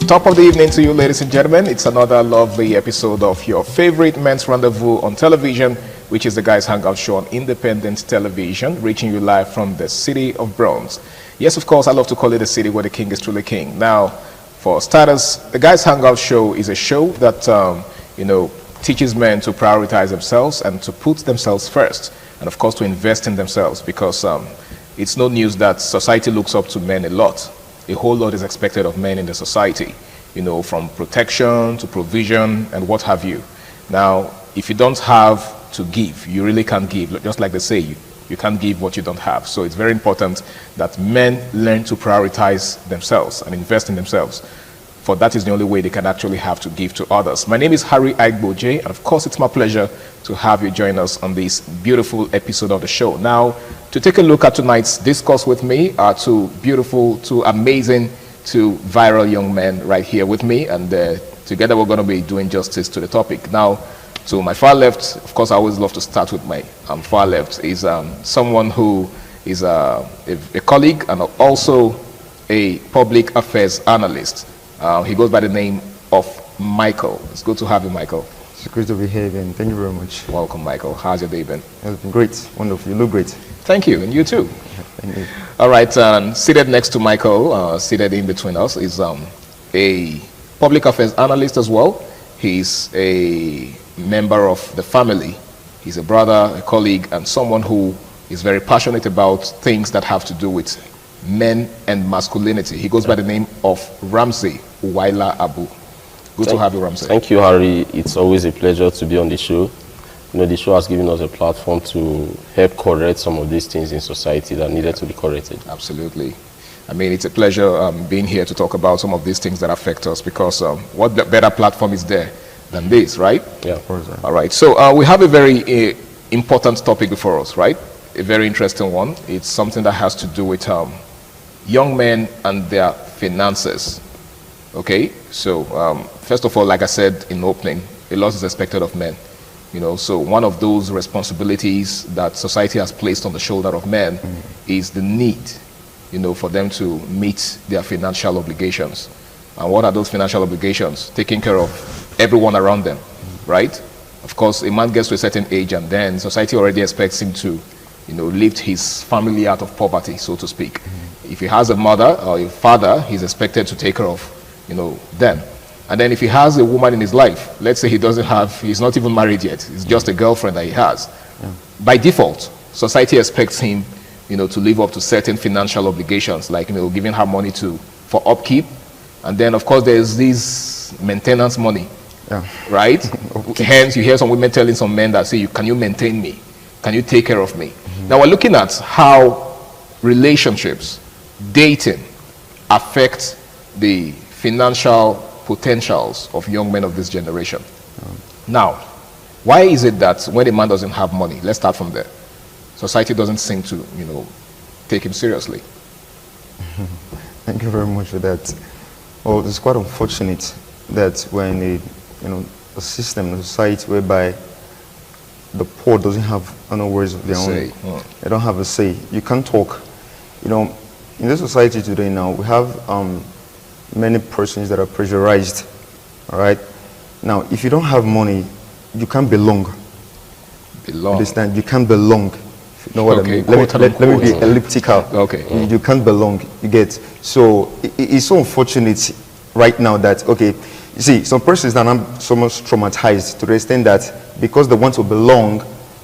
Top of the evening to you, ladies and gentlemen. It's another lovely episode of your favorite men's rendezvous on television, which is the Guys Hangout Show on Independent Television, reaching you live from the city of Bronx. Yes, of course, I love to call it a city where the king is truly king. Now, for starters, the Guys Hangout Show is a show that, teaches men to prioritize themselves and to put themselves first, and of course, to invest in themselves, because it's no news that society looks up to men a lot. A whole lot is expected of men in the society, from protection to provision and what have you. Now, if you don't have to give, you really can't give. Just like they say, you can't give what you don't have. So it's very important that men learn to prioritize themselves and invest in themselves. For that is the only way they can actually have to give to others. My name is Harry Aigboje, and of course it's my pleasure to have you join us on this beautiful episode of the show. Now, to take a look at tonight's discourse with me are two beautiful, two amazing, two viral young men right here with me, and together we're going to be doing justice to the topic. Now, to my far left, of course I always love to start with my far left, is someone who is a colleague and also a public affairs analyst. He goes by the name of Michael. It's good to have you, Michael. It's great to be here again. Thank you very much. Welcome, Michael. How's your day been? It's been great. Wonderful. You look great. Thank you, and you too. Thank you. All right, seated next to Michael, seated in between us, is a public affairs analyst as well. He's a member of the family. He's a brother, a colleague, and someone who is very passionate about things that have to do with men and masculinity. He goes by the name of Ramsey Uwaila Abu. Good to have you, Ramsey. Thank you, Harry. It's always a pleasure to be on the show. The show has given us a platform to help correct some of these things in society that needed to be corrected. Absolutely. I mean, it's a pleasure being here to talk about some of these things that affect us, because what better platform is there than this, right? Yeah, of course. All right. So we have a very important topic before us, right? A very interesting one. It's something that has to do with young men and their finances. Okay, so first of all, like I said in opening, a lot is expected of men. So one of those responsibilities that society has placed on the shoulder of men is the need, for them to meet their financial obligations. And what are those financial obligations? Taking care of everyone around them, right? Of course, a man gets to a certain age and then society already expects him to, lift his family out of poverty, so to speak. If he has a mother or a father, he's expected to take care of, them. And then if he has a woman in his life, let's say he's not even married yet, it's just a girlfriend that he has. Yeah. By default, society expects him, to live up to certain financial obligations, like, giving her money for upkeep. And then, of course, there's this maintenance money, right? Okay. Hence, you hear some women telling some men that say, can you maintain me? Can you take care of me? Now, we're looking at how relationships, dating, affect the financial potentials of young men of this generation. Now, why is it that when a man doesn't have money, let's start from there, society doesn't seem to, take him seriously? Thank you very much for that. Well, it's quite unfortunate that we're in a system, a society whereby the poor doesn't have words of their own. They don't have a say. You can't talk. In this society today now, we have many persons that are pressurized. All right. Now, if you don't have money, you can't belong. Understand? You can't belong. If you know what I mean? Let me be elliptical. Okay. You can't belong. You get. So it's so unfortunate right now that, okay, you see, some persons that are so much traumatized to the extent that because they want to belong,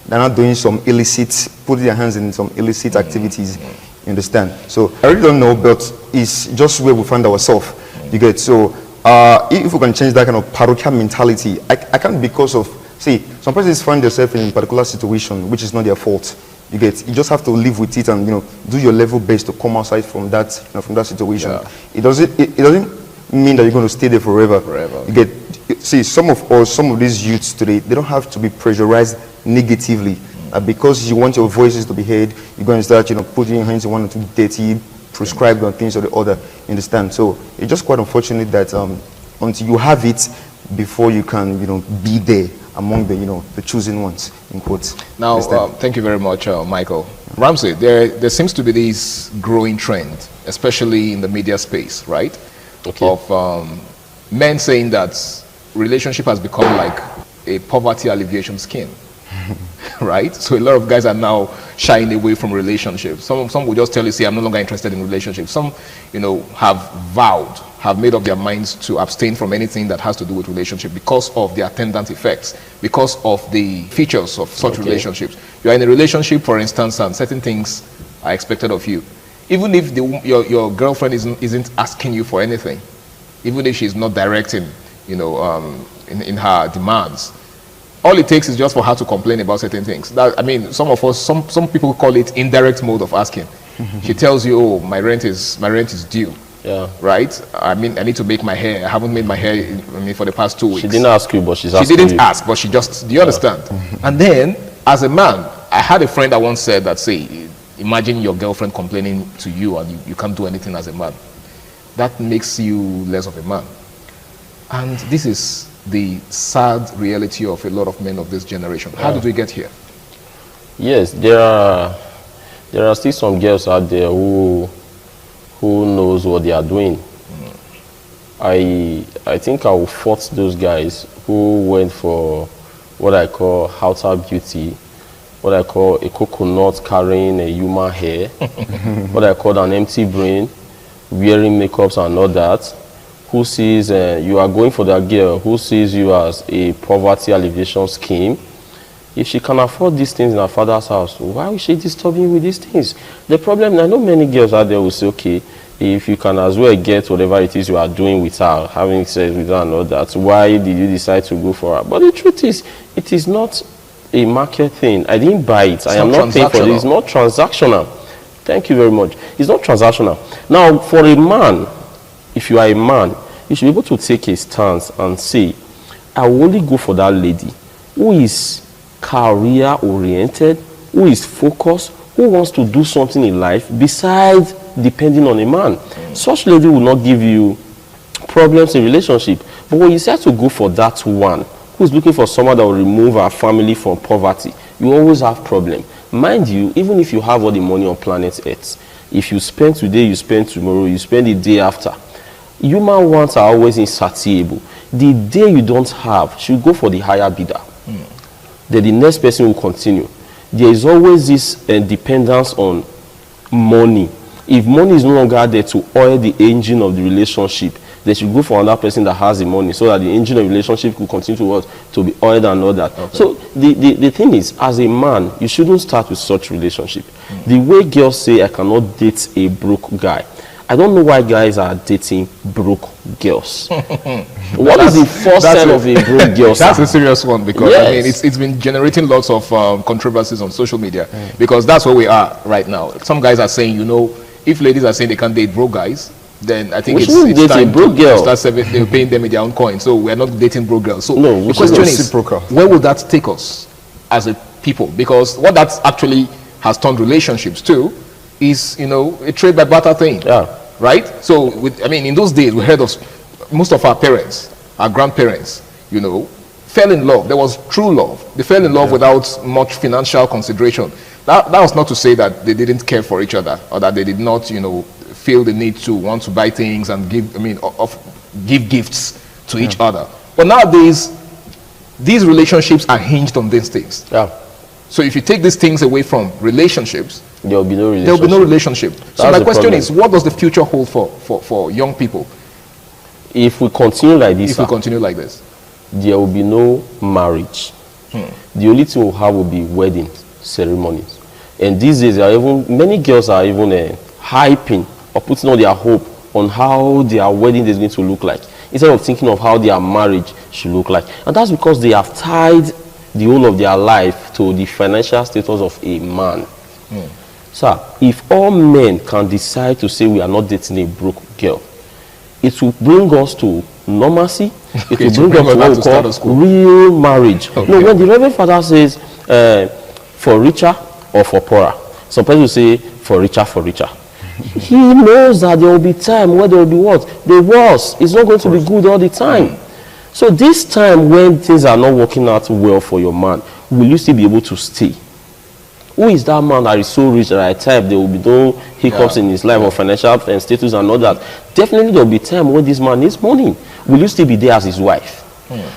they're not doing some illicit, putting their hands in some illicit activities. You understand? So I really don't know, but it's just where we find ourselves. You get. So if we can change that kind of parochial mentality, I can't, because of, see, some persons find themselves in a particular situation which is not their fault. You get. You just have to live with it and do your level best to come outside from that from that situation. Yeah. It doesn't mean that you're going to stay there forever. You get. See, some of these youths today, they don't have to be pressurized negatively. Because you want your voices to be heard, you're going to start, putting your hands in one or two dirty, prescribed on things or the other. You understand? So it's just quite unfortunate that until you have it, before you can, be there among the chosen ones, in quotes. Now, thank you very much, Michael. Ramsey, there seems to be this growing trend, especially in the media space, right? Okay. Of men saying that relationship has become like a poverty alleviation scheme. Right? So a lot of guys are now shying away from relationships. Some will just tell you, see, I'm no longer interested in relationships. Some, have made up their minds to abstain from anything that has to do with relationship because of the attendant effects, because of the features of such relationships. You are in a relationship, for instance, and certain things are expected of you. Even if your girlfriend isn't asking you for anything, even if she's not directing, in her demands, all it takes is just for her to complain about certain things. Some people call it indirect mode of asking. She tells you, "Oh, my rent is due." Yeah. Right? I need to make my hair. I haven't made my hair for the past 2 weeks. She didn't ask you, but she didn't ask, but she just, do you understand? And then, as a man, I had a friend that once said that, say, imagine your girlfriend complaining to you and you can't do anything as a man. That makes you less of a man. And this is the sad reality of a lot of men of this generation. How did we get here? Yes, there are still some girls out there who knows what they are doing. I think I will fault those guys who went for what I call outer beauty, what I call a coconut carrying a human hair, what I call an empty brain, wearing makeups and all that, who sees you are going for that girl, who sees you as a poverty alleviation scheme. If she can afford these things in her father's house, why is she disturbing you with these things? The problem, I know many girls out there will say, okay, if you can as well get whatever it is you are doing with her, having sex with her and all that, why did you decide to go for her? But the truth is, it is not a market thing. I didn't buy it. I am not paying for it. It's not transactional. Thank you very much. It's not transactional. Now, for a man, if you are a man, you should be able to take a stance and say, I will only go for that lady who is career-oriented, who is focused, who wants to do something in life besides depending on a man. Such lady will not give you problems in relationship. But when you decide to go for that one, who is looking for someone that will remove our family from poverty, you always have problem. Mind you, even if you have all the money on planet Earth, if you spend today, you spend tomorrow, you spend the day after, human wants are always insatiable. The day you don't have, should go for the higher bidder. Then the next person will continue. There is always this dependence on money. If money is no longer there to oil the engine of the relationship, they should go for another person that has the money so that the engine of the relationship will continue to be oiled and all that. Okay. So the thing is, as a man, you shouldn't start with such relationship. The way girls say, I cannot date a broke guy. I don't know why guys are dating broke girls. What is the first sign of a broke girl? That's a serious one because it's been generating lots of controversies on social media because that's where we are right now. Some guys are saying, if ladies are saying they can't date broke guys, then I think it's time to start they're paying them in their own coin. So we're not dating broke girls. So the question is, where will that take us as a people? Because what that actually has turned relationships to is, a trade by barter thing. Yeah. Right? So, in those days, we heard of most of our parents, our grandparents, fell in love. There was true love. They fell in love without much financial consideration. That was not to say that they didn't care for each other or that they did not, feel the need to want to buy things and give gifts to each other. But nowadays, these relationships are hinged on these things. Yeah. So if you take these things away from relationships, there will be no relationship. There will be no relationship. So my question is, what does the future hold for young people? If we continue like this, there will be no marriage. The only thing we'll have will be wedding ceremonies. And these days, many girls are even hyping or putting all their hope on how their wedding is going to look like, instead of thinking of how their marriage should look like. And that's because they have tied the whole of their life to the financial status of a man. So, if all men can decide to say we are not dating a broke girl, it will bring us to normalcy. It will bring us to what we call real marriage. Okay. No, when the Reverend Father says for richer or for poorer, some people will say for richer, for richer. He knows that there will be time where there will be what? The worst. It's not going to be good all the time. So this time when things are not working out well for your man, will you still be able to stay? Who is that man that is so rich that at times there will be no hiccups in his life or financial status and all that? Definitely there will be time when this man needs money. Will you still be there as his wife?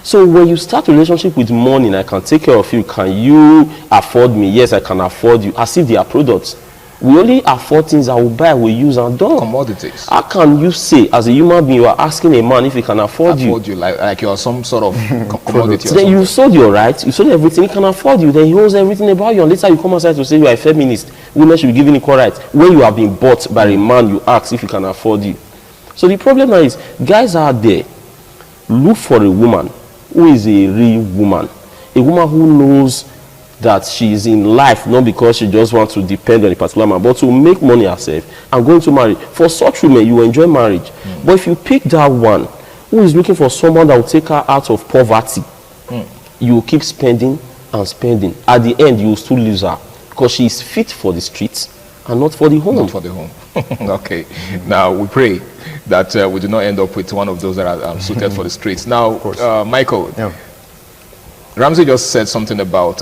So when you start a relationship with money, I can take care of you. Can you afford me? Yes, I can afford you. As if they are products. We only afford things that we buy, we use and done. Commodities. How can you say, as a human being, you are asking a man if he can afford you? Like you're some sort of commodity. Then you sold your rights, you sold everything, he can afford you, then he owns everything about you. And later you come outside to say you are a feminist. Women should be given equal rights. When you are being bought by a man, you ask if he can afford you. So the problem now is, guys out there, look for a woman who is a real woman. A woman who knows that she is in life not because she just wants to depend on a particular man, but to make money herself and going to marry. For such women, you enjoy marriage. But if you pick that one who is looking for someone that will take her out of poverty, you will keep spending and spending. At the end, you will still lose her because she is fit for the streets and not for the home. Not for the home. Okay. Now, we pray that we do not end up with one of those that are suited for the streets. Now, Michael, Ramsey just said something about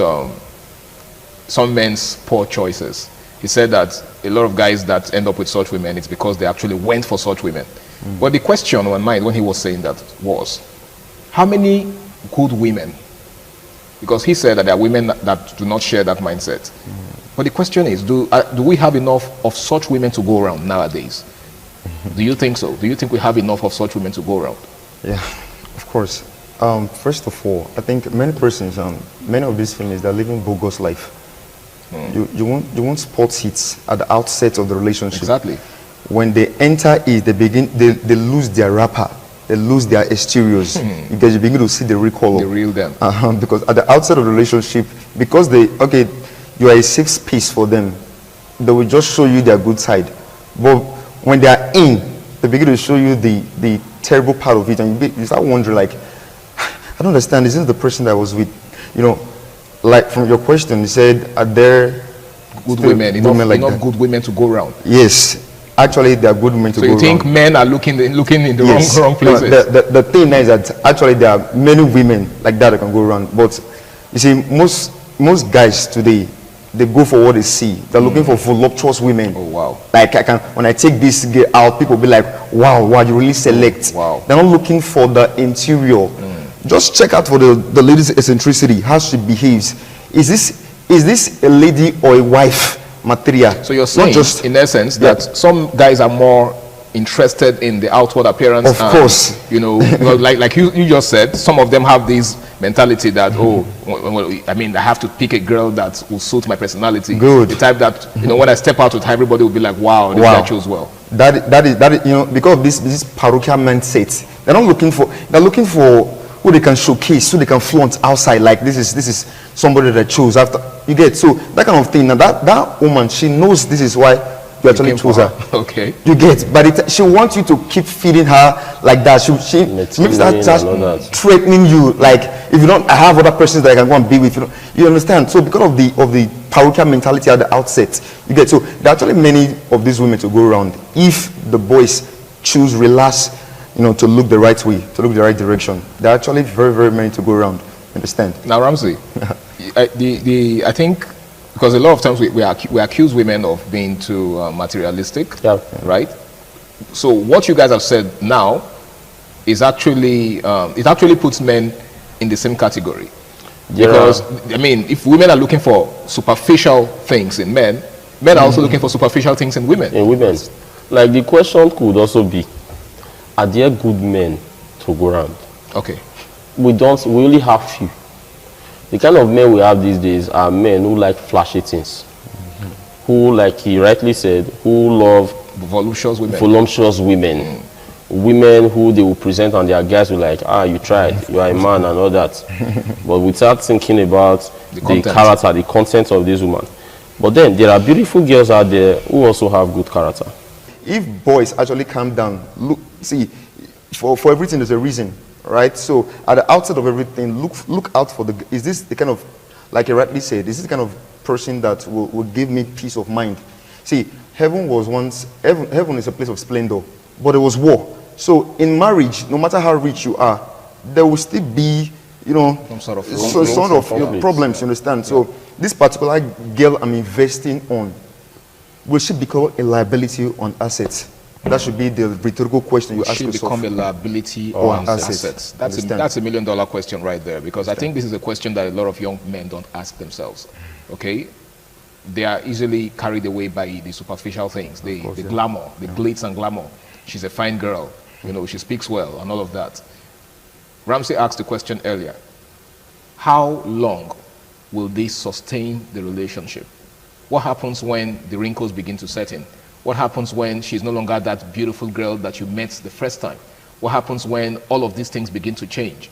some men's poor choices. He said that a lot of guys that end up with such women, it's because they actually went for such women. But the question on my mind when he was saying that was, how many good women? Because he said that there are women that do not share that mindset. But the question is, do we have enough of such women to go around nowadays? Do you think so? Do you think we have enough of such women to go around? Yeah, of course. First of all, I think many persons, many of these females, they're living bogus life. You want sports hits at the outset of the relationship. Exactly. When they enter it, they lose their wrapper, they lose their exteriors, because you begin to see the real color. The real them. Because at the outset of the relationship, because you are a safe piece for them, they will just show you their good side. But when they are in, they begin to show you the terrible part of it, and you start wondering, like, I don't understand, is this the person that I was with? You know, like from your question, you said, are there good women, like enough good women to go around? Yes, actually there are good women to go around. So you think men are looking in the wrong places? No, the thing is that actually there are many women like that can go around. But you see, most guys today, they go for what they see. They're looking for voluptuous women. Oh wow! Like when I take this girl out, people be like, wow, you really select. Wow. They're not looking for the interior. Just check out for the lady's eccentricity, how she behaves. Is this a lady or a wife material? So you're saying, in essence, that some guys are more interested in the outward appearance. Of course. You know, like you just said, some of them have this mentality that, I have to pick a girl that will suit my personality. Good. The type that, when I step out with her, everybody will be like, wow, this guy chose well. That is, because of this parochial mindset, they're looking for who they can showcase, who they can flaunt outside, like this is somebody that chose after. You get, so that kind of thing. Now that woman, she knows this is why you actually chose her. Okay. You get, but she wants you to keep feeding her like that. She maybe start threatening you, like, if you don't, I have other persons that I can go and be with. You understand? So because of the parochial mentality at the outset, you get, so there are actually many of these women to go around if the boys choose relax, to look the right way, to look the right direction. There are actually very, very many to go around. Understand? Now, Ramsey, I think, because a lot of times we accuse women of being too materialistic, right? So what you guys have said now is actually, it actually puts men in the same category. Because, if women are looking for superficial things in men, men are also looking for superficial things in women. In women. Like, the question could also be, are there good men to go around? Okay. We only have few. The kind of men we have these days are men who like flashy things. Who, like he rightly said, who love voluptuous women. Women who they will present and their guys will like, you tried, you are a man and all that. But without thinking about the character, the content of this woman. But then there are beautiful girls out there who also have good character. If boys actually calm down, look, see, for everything there's a reason, right? So at the outset of everything, look out for is this the kind of, like you rightly said, is this the kind of person that will give me peace of mind? See, heaven is a place of splendor, but it was war. So in marriage, no matter how rich you are, there will still be, some sort of problems, you understand? So this particular girl I'm investing on, will she become a liability on assets? That should be the rhetorical question you ask Should yourself. become a liability Or on assets. assets. That's Understand. that's a $1 million question right there, because I think this is a question that a lot of young men don't ask themselves. Okay, they are easily carried away by the superficial things, the glamour, the glitz and glamour. She's a fine girl, you know, she speaks well and all of that. Ramsey asked the question earlier: how long will this sustain the relationship? What happens when the wrinkles begin to set in? What happens when she's no longer that beautiful girl that you met the first time? What happens when all of these things begin to change?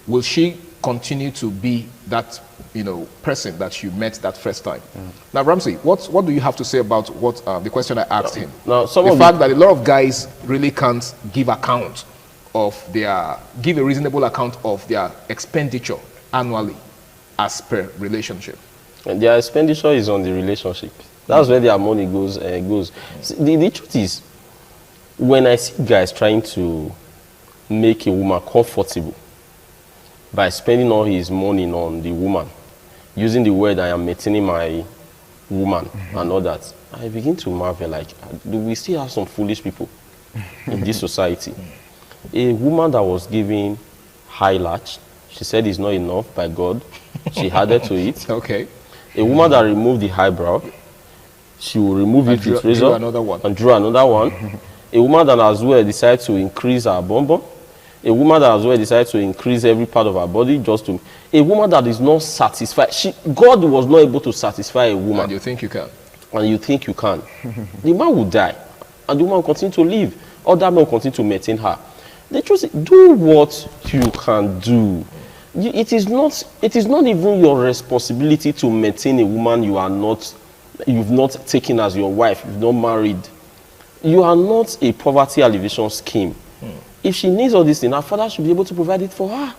Will she continue to be that, you know, person that you met that first time? Now, Ramsey, what do you have to say about what the question I asked him? Now, The fact that a lot of guys really can't give account of give a reasonable account of their expenditure annually as per relationship. And their expenditure is on the relationship. That's where their money goes. See, the truth is, when I see guys trying to make a woman comfortable by spending all his money on the woman, using the word "I am maintaining my woman" and all that, I begin to marvel, like, do we still have some foolish people in this society? A woman that was given high latch, she said it's not enough by God, she added to it. Okay. A woman that removed the eyebrow, she will remove it with razor drew another one. and draw another one. A woman that as well decides to increase her bum bum. A woman that as well decides to increase every part of her body just to. A woman that is not satisfied. God was not able to satisfy a woman. And you think you can? And you think you can. The man will die. And the woman will continue to live. Other men will continue to maintain her. The truth is, do what you can do. It is not even your responsibility to maintain a woman you've not taken as your wife, you've not married. You are not a poverty alleviation scheme. If she needs all these things, her father should be able to provide it for her.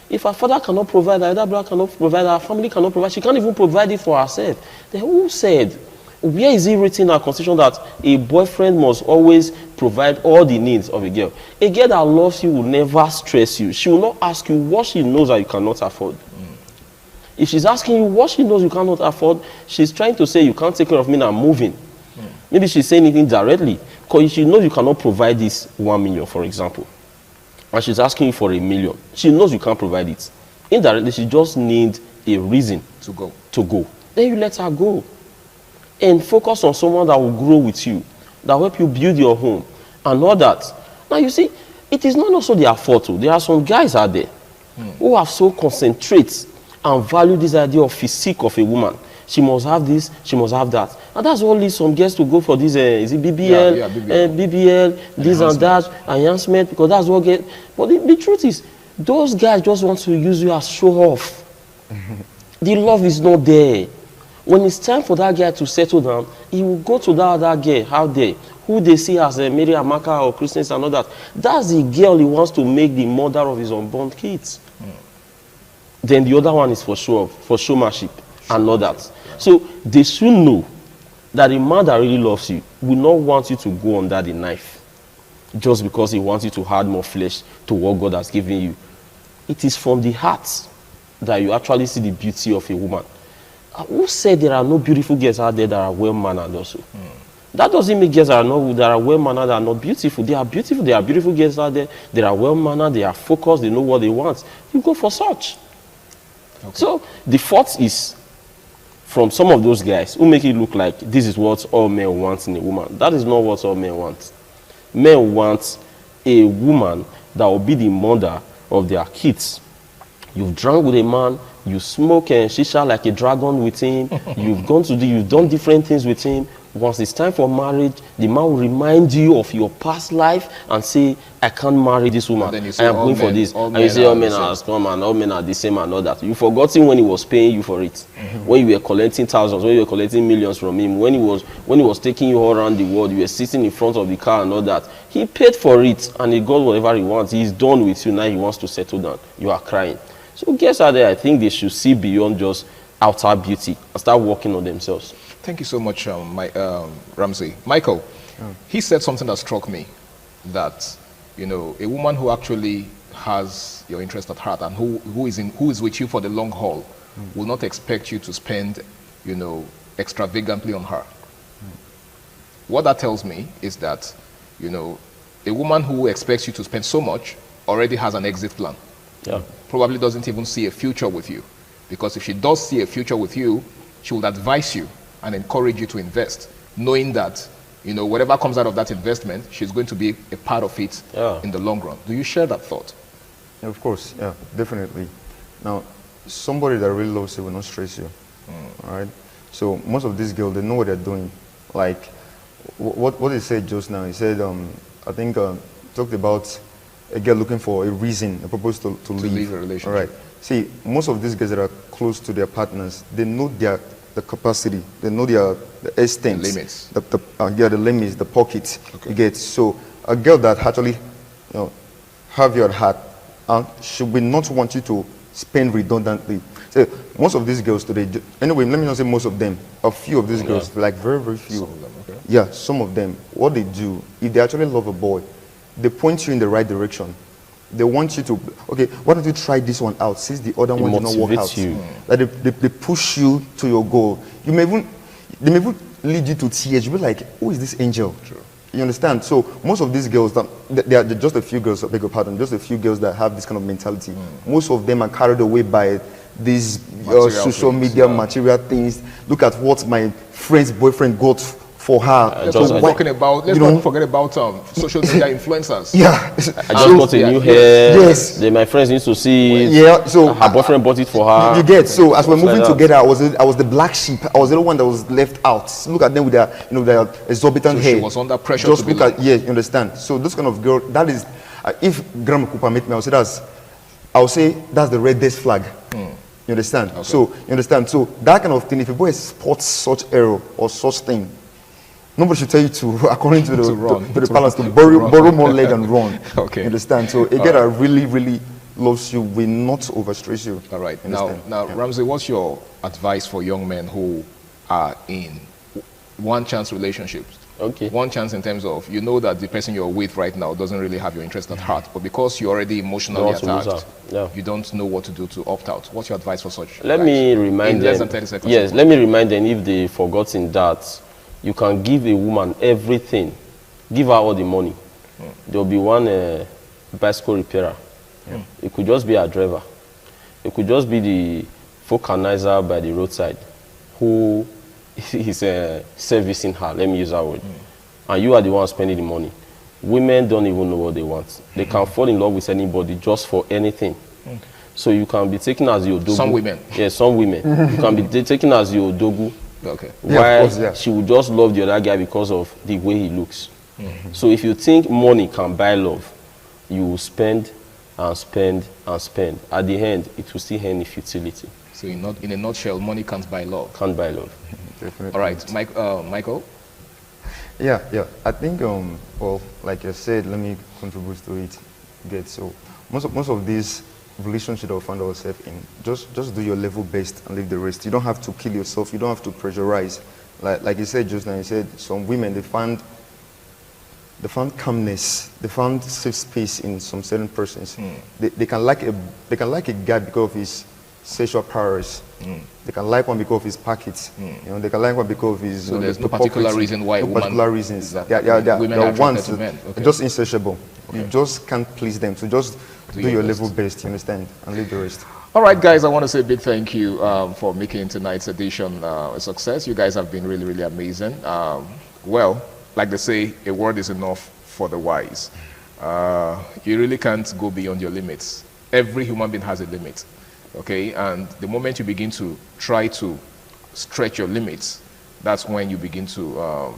If her father cannot provide, her other brother cannot provide, her family cannot provide, she can't even provide it for herself. Then who said, where is it written in our constitution that a boyfriend must always provide all the needs of a girl? A girl that loves you will never stress you. She will not ask you what she knows that you cannot afford. If she's asking you what she knows you cannot afford, she's trying to say you can't take care of me now, I'm moving. Maybe she's saying anything directly. Because she knows you cannot provide this 1 million, for example. And she's asking you for $1 million. She knows you can't provide it. Indirectly, she just needs a reason To go. Then you let her go. And focus on someone that will grow with you, that will help you build your home, and all that. Now, you see, it is not also their fault. There are some guys out there who have so concentrate and value this idea of physique of a woman. She must have this, she must have that. And that's what leads some girls to go for this, is it BBL, BBL, this and that, enhancement, because that's what get. But the truth is, those guys just want to use you as show off. The love is not there. When it's time for that guy to settle down, he will go to that other girl out there, who they see as a Mary Amaka or Christians and all that. That's the girl he wants to make the mother of his unborn kids. Then the other one is for show off, for showmanship and all that. So they should know that a man that really loves you will not want you to go under the knife just because he wants you to add more flesh to what God has given you. It is from the heart that you actually see the beauty of a woman. Who said there are no beautiful girls out there that are well-mannered also? That doesn't mean girls that are well-mannered are not beautiful. They are beautiful. There are beautiful girls out there. They are well-mannered. They are focused. They know what they want. You go for such. Okay. So the fault is from some of those guys who make it look like this is what all men want in a woman. That is not what all men want. Men want a woman that will be the mother of their kids. You've drunk with a man, you smoke and shisha like a dragon with him, you've done different things with him. Once it's time for marriage, the man will remind you of your past life and say, I can't marry this woman. I am going for this. And you say, all men are scum and all men are the same and all that. You've forgotten when he was paying you for it. When you were collecting thousands, when you were collecting millions from him, when he was taking you all around the world, you were sitting in front of the car and all that. He paid for it and he got whatever he wants. He's done with you. Now he wants to settle down. You are crying. So guys out there, I think they should see beyond just outer beauty and start working on themselves. Thank you so much, Ramsey. Michael, he said something that struck me, that, you know, a woman who actually has your interest at heart and who is with you for the long haul will not expect you to spend, extravagantly on her. What that tells me is that, a woman who expects you to spend so much already has an exit plan. Yeah. Probably doesn't even see a future with you. Because if she does see a future with you, she would advise you and encourage you to invest, knowing that, whatever comes out of that investment, she's going to be a part of it in the long run. Do you share that thought? Yeah, of course, yeah, definitely. Now, somebody that really loves you will not stress you, all right? So most of these girls, they know what they're doing. Like, what he said just now, he said, I think, talked about a girl looking for a reason, a purpose to leave. A relationship. All right. See, most of these guys that are close to their partners, they know the capacity, they know the extent, The limits. The limits, the pockets. Okay. You get. So a girl that actually, have your heart, she will not want you to spend redundantly. So most of these girls today, anyway, let me not say most of them, a few of these girls, like very, very few. Some of them, okay. Yeah, some of them. What they do, if they actually love a boy, they point you in the right direction. They want you to, okay, why don't you try this one out since the other one did not work out? Motivates you. Like they push you to your goal. They may even lead you to tears. You'll be like, who is this angel? True. You understand? So most of these girls, they are just a few girls, I beg your pardon, just a few girls that have this kind of mentality. Most of them are carried away by these social media material things. Look at what my friend's boyfriend got for her. Let's not forget about social media influencers. Yeah. I just got a new hair. Yes. Then my friends used to see it. Yeah. So Her boyfriend bought it for her. you get. So as we're moving like that. together, I was the black sheep. I was the one that was left out. Look at them with their exorbitant So hair. she was under pressure Just to be look at, yeah, you understand. So this kind of girl, that is, if Grandma Cooper met me, I would say that's the reddest flag. You understand? Okay. So you understand. So that kind of thing, if a boy spots such error or such thing, nobody should tell you to, according to the run. to the To palace, to run. borrow more leg and run. Okay. You understand? So a girl that really, really loves you will not overstress you. All right. You Now, understand? Ramsey, what's your advice for young men who are in one-chance relationships? Okay. One chance in terms of, that the person you're with right now doesn't really have your interest at heart, but because you're already emotionally Don't want to lose attached, her. Yeah. you don't know what to do to opt out. What's your advice for such Let guys? me remind in them. less than 30 seconds. Yes, let me remind them if they've forgotten that you can give a woman everything. Give her all the money. There will be one bicycle repairer. It could just be a driver. It could just be the vulcanizer by the roadside who is servicing her. Let me use that word. And you are the one spending the money. Women don't even know what they want. They can fall in love with anybody just for anything. So you can be taken as your dogu. Some women. Yeah, some women. You can be taken as your dogu. Okay. Yeah, of While course, yeah. she would just love the other guy because of the way he looks. So if you think money can buy love, you will spend and spend and spend. At the end, it will still end in futility. So in a nutshell, money can't buy love. Can't buy love. Definitely. All right, Michael? Yeah. I think, well, like I said, let me contribute to it. So most of these relationships that we find ourselves in, just do your level best and leave the rest. You don't have to kill yourself. You don't have to pressurize. Like you said just now, you said some women, they found calmness, they found safe space in some certain persons. They can like a guy because of his sexual powers. They can like one because of his pockets. They can like one because of his. So there's no hypocrisy. particular reason why No woman- particular reasons. Exactly. Yeah. Women There are are ones attracted to men. Okay. just insatiable. You just can't please them. So just do your your best. level best. You understand, and leave the rest. All right, guys, I want to say a big thank you for making tonight's edition a success. You guys have been really, really amazing. Well, like they say, a word is enough for the wise. You really can't go beyond your limits. Every human being has a limit, okay? And the moment you begin to try to stretch your limits, that's when you begin to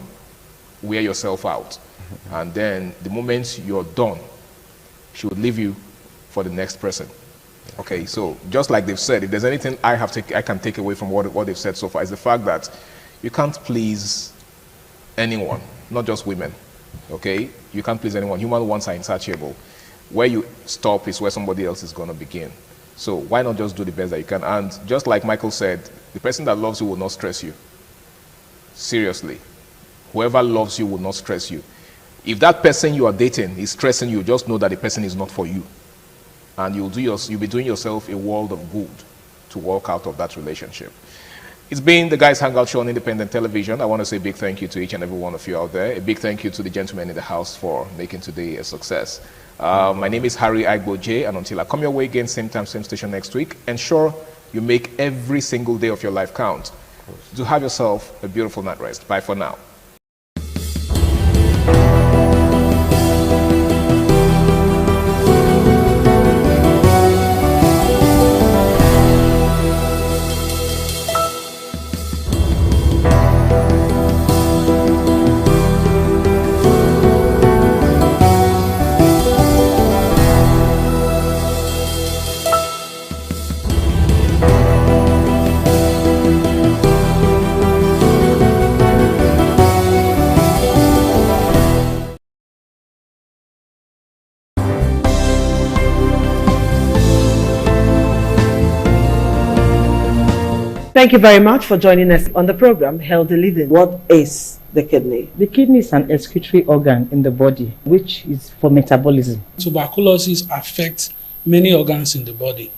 wear yourself out. And then the moment you're done, she would leave you for the next person. Okay, so just like they've said, if there's anything I can take away from what they've said so far, is the fact that you can't please anyone, not just women. Okay, you can't please anyone. Human wants are insatiable. Where you stop is where somebody else is going to begin. So why not just do the best that you can? And just like Michael said, the person that loves you will not stress you. Seriously, whoever loves you will not stress you. If that person you are dating is stressing you, just know that the person is not for you. And you'll be doing yourself a world of good to to walk out of that relationship. It's been the Guys Hangout Show on Independent Television. I want to say a big thank you to each and every one of you out there. A big thank you to the gentlemen in the house for making today a success. My name is Harry Aigbo J, and until I come your way again, same time, same station next week, ensure you make every single day of your life count. Do have yourself a beautiful night rest. Bye for now. Thank you very much for joining us on the program Healthy Living. What is the kidney? The kidney is an excretory organ in the body, which is for metabolism. Tuberculosis affects many organs in the body,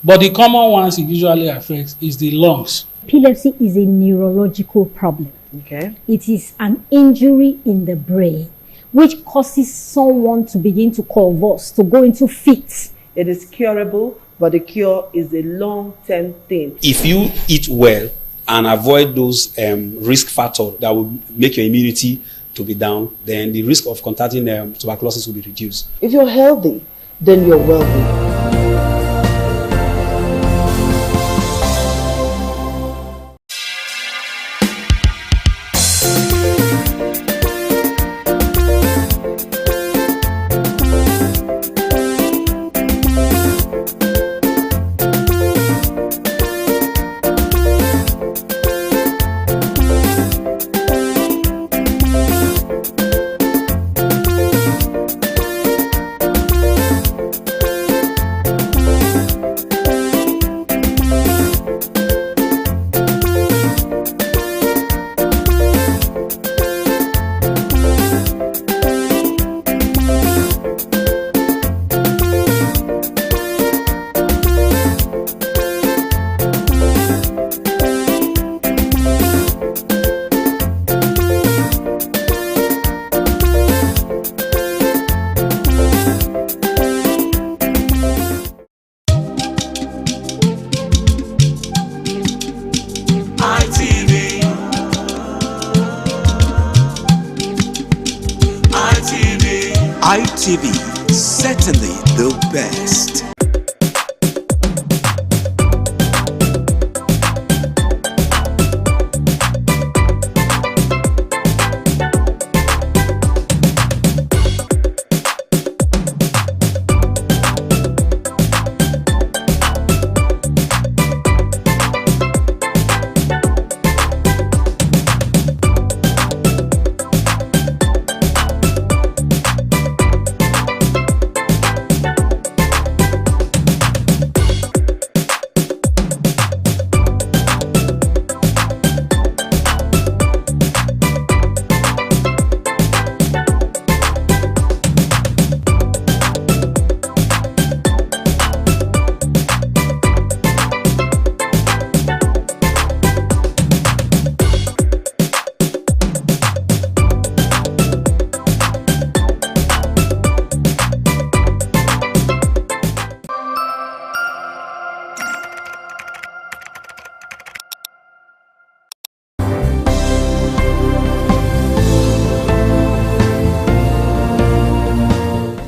but the common ones it usually affects is the lungs. Epilepsy is a neurological problem. Okay. It is an injury in the brain which causes someone to begin to convulse, to go into fits. It is curable, but the cure is a long-term thing. If you eat well and avoid those risk factors that will make your immunity to be down, then the risk of contracting tuberculosis will be reduced. If you're healthy, then you're wealthy. ITV, certainly the best.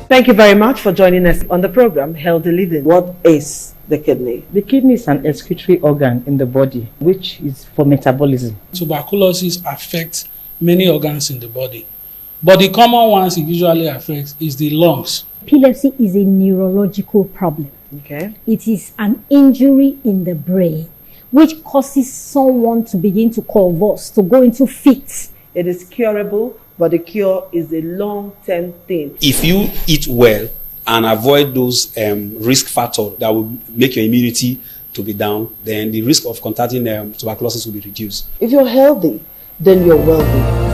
Thank you very much for joining us on the program Healthy Living. What is the kidney? The kidney is an excretory organ in the body, which is for metabolism. Tuberculosis affects many organs in the body, but the common ones it usually affects is the lungs. Epilepsy is a neurological problem. Okay. It is an injury in the brain which causes someone to begin to convulse, to go into fits. It is curable, but the cure is a long-term thing. If you eat well and avoid those risk factors that will make your immunity to be down, then the risk of contracting tuberculosis will be reduced. If you're healthy, then you're wealthy.